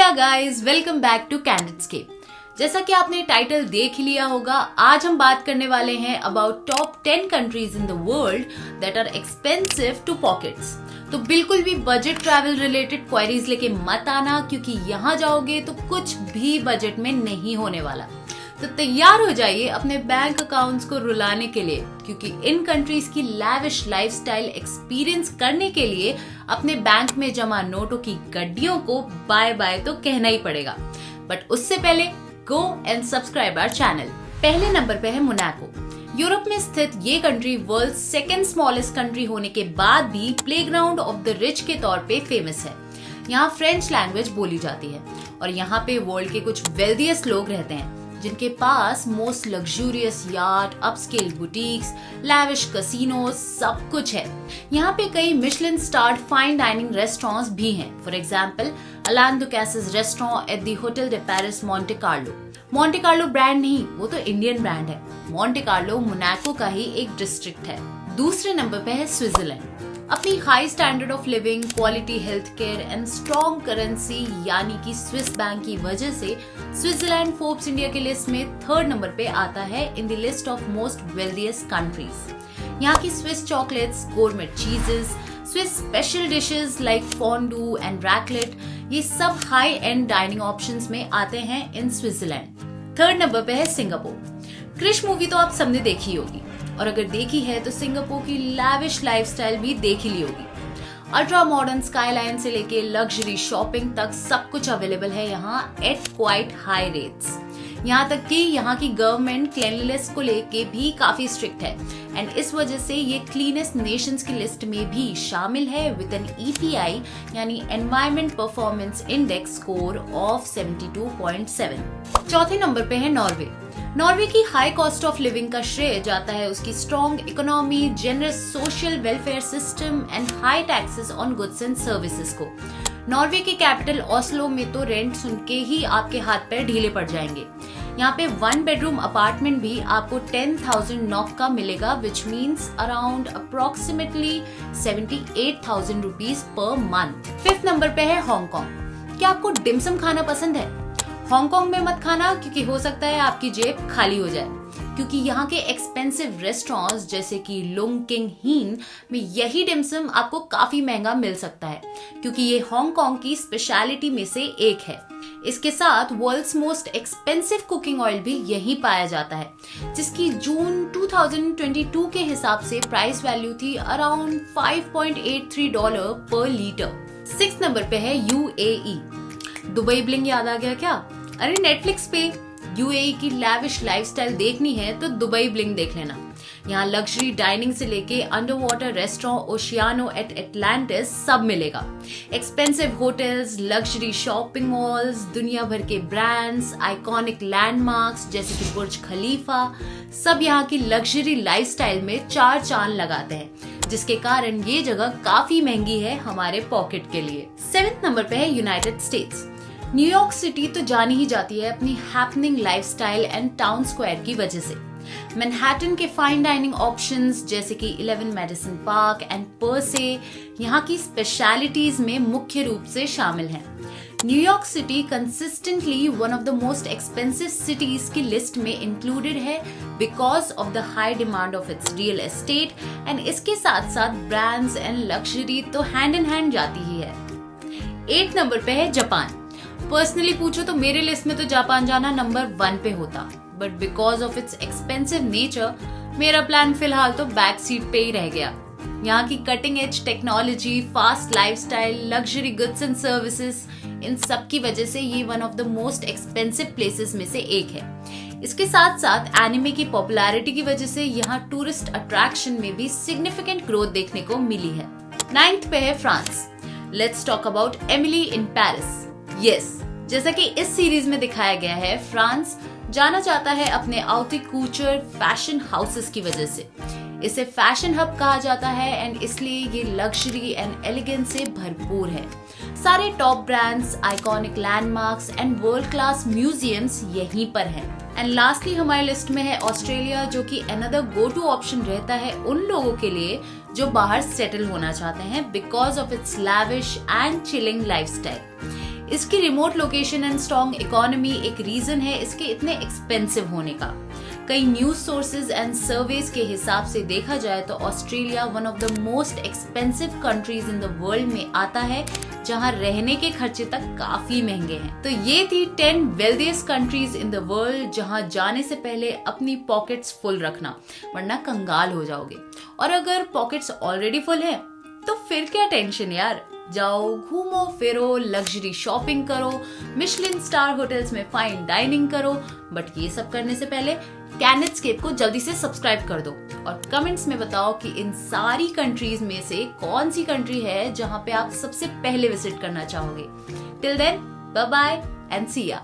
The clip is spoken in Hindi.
या गाइस, वेलकम बैक टू कैंडिडेट्सकेप। जैसा कि आपने टाइटल देख ही लिया होगा, आज हम बात करने वाले हैं about top 10 countries in the world that are expensive to pockets. तो बिल्कुल भी बजट ट्रैवल रिलेटेड क्वेरीज लेके मत आना, क्योंकि यहाँ जाओगे तो कुछ भी बजट में नहीं होने वाला। तो तैयार हो जाइए अपने बैंक अकाउंट्स को रुलाने के लिए, क्योंकि इन कंट्रीज की लैविश लाइफस्टाइल एक्सपीरियंस करने के लिए अपने बैंक में जमा नोटों की गड्डियों को बाय बाय तो कहना ही पड़ेगा। बट उससे पहले go and subscribe our channel. पहले नंबर पे है मोनाको। यूरोप में स्थित ये country world second smallest country होने के बाद भी प्लेग्राउंड ऑफ द रिच के तौर पे फेमस है। यहाँ फ्रेंच लैंग्वेज बोली जाती है और यहाँ पे वर्ल्ड के कुछ वेल्दीएस्ट लोग रहते हैं, जिनके पास most luxurious yard, upscale boutiques, lavish casinos, सब कुछ है। यहाँ पे कई Michelin starred fine dining restaurants भी हैं। For example Alain Ducasse's restaurant at the hotel de Paris Monte Carlo. Monte Carlo brand नहीं, वो तो इंडियन ब्रांड है। मोंटे कार्लो मोनाको का ही एक डिस्ट्रिक्ट है। दूसरे नंबर पे है स्विट्जरलैंड। अपनी high standard of living, quality health care and strong currency यानी कि स्विस बैंक की वजह से स्विट्जरलैंड फोर्ब्स इंडिया के लिस्ट में थर्ड नंबर पे आता है in the list of most wealthiest countries. यहाँ की Swiss chocolates, gourmet cheeses, Swiss special dishes like fondue and raclette, ये सब हाई एंड डाइनिंग ऑप्शंस में आते हैं इन स्विट्जरलैंड। थर्ड नंबर पे है सिंगापुर। क्रिश मूवी तो आप सबने देखी होगी, और अगर देखी है तो सिंगापुर की लैविश लाइफस्टाइल भी देख ही ली होगी। अल्ट्रा मॉडर्न स्काईलाइन से लेके लग्जरी शॉपिंग तक सब कुछ अवेलेबल है यहाँ एट क्वाइट हाई रेट्स। यहाँ तक कि यहाँ की गवर्नमेंट क्लीनलीनेस को लेके भी काफी स्ट्रिक्ट है एंड इस वजह से ये क्लीनेस्ट नेशंस की लिस्ट में भी शामिल है विद एन EPI यानी environment performance index score of 72.7। चौथे नंबर पे है नॉर्वे। नॉर्वे की हाई कॉस्ट ऑफ लिविंग का श्रेय जाता है उसकी strong economy, generous social welfare system and high taxes on goods and services को। नॉर्वे के कैपिटल ओस्लो में तो रेंट सुन के ही आपके हाथ पैर ढीले पड़ जाएंगे। यहाँ पे 1 बेडरूम अपार्टमेंट भी आपको 10,000 नॉक का मिलेगा, which means around approximately 78,000 rupees per month. Fifth number पे है हांगकांग। क्या आपको डिमसम खाना पसंद है? हांगकांग में मत खाना, क्योंकि हो सकता है आपकी जेब खाली हो जाए, क्योंकि यहाँ के एक्सपेंसिव रेस्टोरेंट्स जैसे कि लुंग किंग हीन में यही डिमसम आपको काफी महंगा मिल सकता है, क्योंकि ये हांगकांग की स्पेशलिटी में से एक है। इसके साथ world's most expensive cooking oil भी यहीं पाया जाता है, जिसकी जून 2022 के हिसाब से प्राइस वैल्यू थी अराउंड $5.83 पर लीटर। 6 नंबर पे है UAE। दुबई ब्लिंग याद आ गया क्या? अरे नेटफ्लिक्स पे UAE की लैविश लाइफस्टाइल देखनी है तो दुबई ब्लिंग देख लेना। यहाँ लग्जरी डाइनिंग से लेके underwater restaurant Ossiano at Atlantis सब मिलेगा। Expensive hotels, luxury shopping malls, दुनिया भर के ब्रांड्स, आइकॉनिक लैंडमार्क्स जैसे कि बुर्ज खलीफा, सब यहाँ की लग्जरी लाइफस्टाइल में 4 चांद लगाते हैं, जिसके कारण ये जगह काफी महंगी है हमारे पॉकेट के लिए। 7th नंबर पे है यूनाइटेड स्टेट्स। न्यूयॉर्क सिटी तो जानी ही जाती है अपनी happening lifestyle and town square की वजह से। मैनहट्टन के फाइन डाइनिंग ऑप्शंस जैसे कि 11 मेडिसन पार्क एंड पर्से यहाँ की स्पेशलिटीज में मुख्य रूप से शामिल हैं। New York city consistently one of the most expensive cities की लिस्ट में इंक्लूडेड है because of the high demand of its real estate and इसके साथ साथ ब्रांड्स एंड लग्जरी तो हैंड इन हैंड जाती ही है। 8 नंबर पे है जापान। पर्सनली पूछो तो मेरे लिस्ट में तो जापान जाना नंबर 1 पे होता, but because of it's expensive nature मेरा प्लान फिलहाल तो बैक सीट पे ही रह गया। यहाँ की cutting edge technology, fast lifestyle, luxury goods and services, इन सब की वजह से ये one of the most expensive places में से एक है। इसके साथ साथ एनिमे की पॉपुलैरिटी की वजह से यहाँ टूरिस्ट अट्रैक्शन में भी सिग्निफिकेंट ग्रोथ देखने को मिली है। 9th पे है France. Let's talk about Emily in Paris. Yes, जैसा कि इस सीरीज में दिखाया गया है, फ्रांस जाना जाता है अपने आउटी कूचर फैशन हाउसेस की वजह से। इसे फैशन हब कहा जाता है एंड इसलिए ये लग्जरी एंड एलिगेंस से भरपूर है। सारे top brands, iconic landmarks and world class museums यहीं पर हैं। एंड लास्टली हमारी लिस्ट में है ऑस्ट्रेलिया, जो कि अनदर गो टू ऑप्शन रहता है उन लोगों के लिए जो बाहर सेटल होना चाहते हैं because of its lavish and chilling lifestyle. इसकी remote location and strong economy एक रीजन है इसके इतने एक्सपेंसिव होने का। कई न्यूज सोर्सेज एंड सर्वेज के हिसाब से देखा जाए तो Australia won of the most expensive countries in the world में आता है, जहां रहने के खर्चे तक काफी महंगे हैं। तो ये थी 10 wealthiest countries in the world, जहां जाने से पहले अपनी पॉकेट्स फुल रखना, वरना कंगाल हो जाओगे। और अगर पॉकेट्स ऑलरेडी फुल है तो फिर क्या टेंशन यार, जाओ घूमो फिरो, लग्जरी शॉपिंग करो, मिशलिन स्टार होटल्स में फाइन डाइनिंग करो। बट ये सब करने से पहले कैनेडस्केप को जल्दी से सब्सक्राइब कर दो और कमेंट्स में बताओ कि इन सारी कंट्रीज में से कौन सी कंट्री है जहां पे आप सबसे पहले विजिट करना चाहोगे। Till then, bye bye and see या।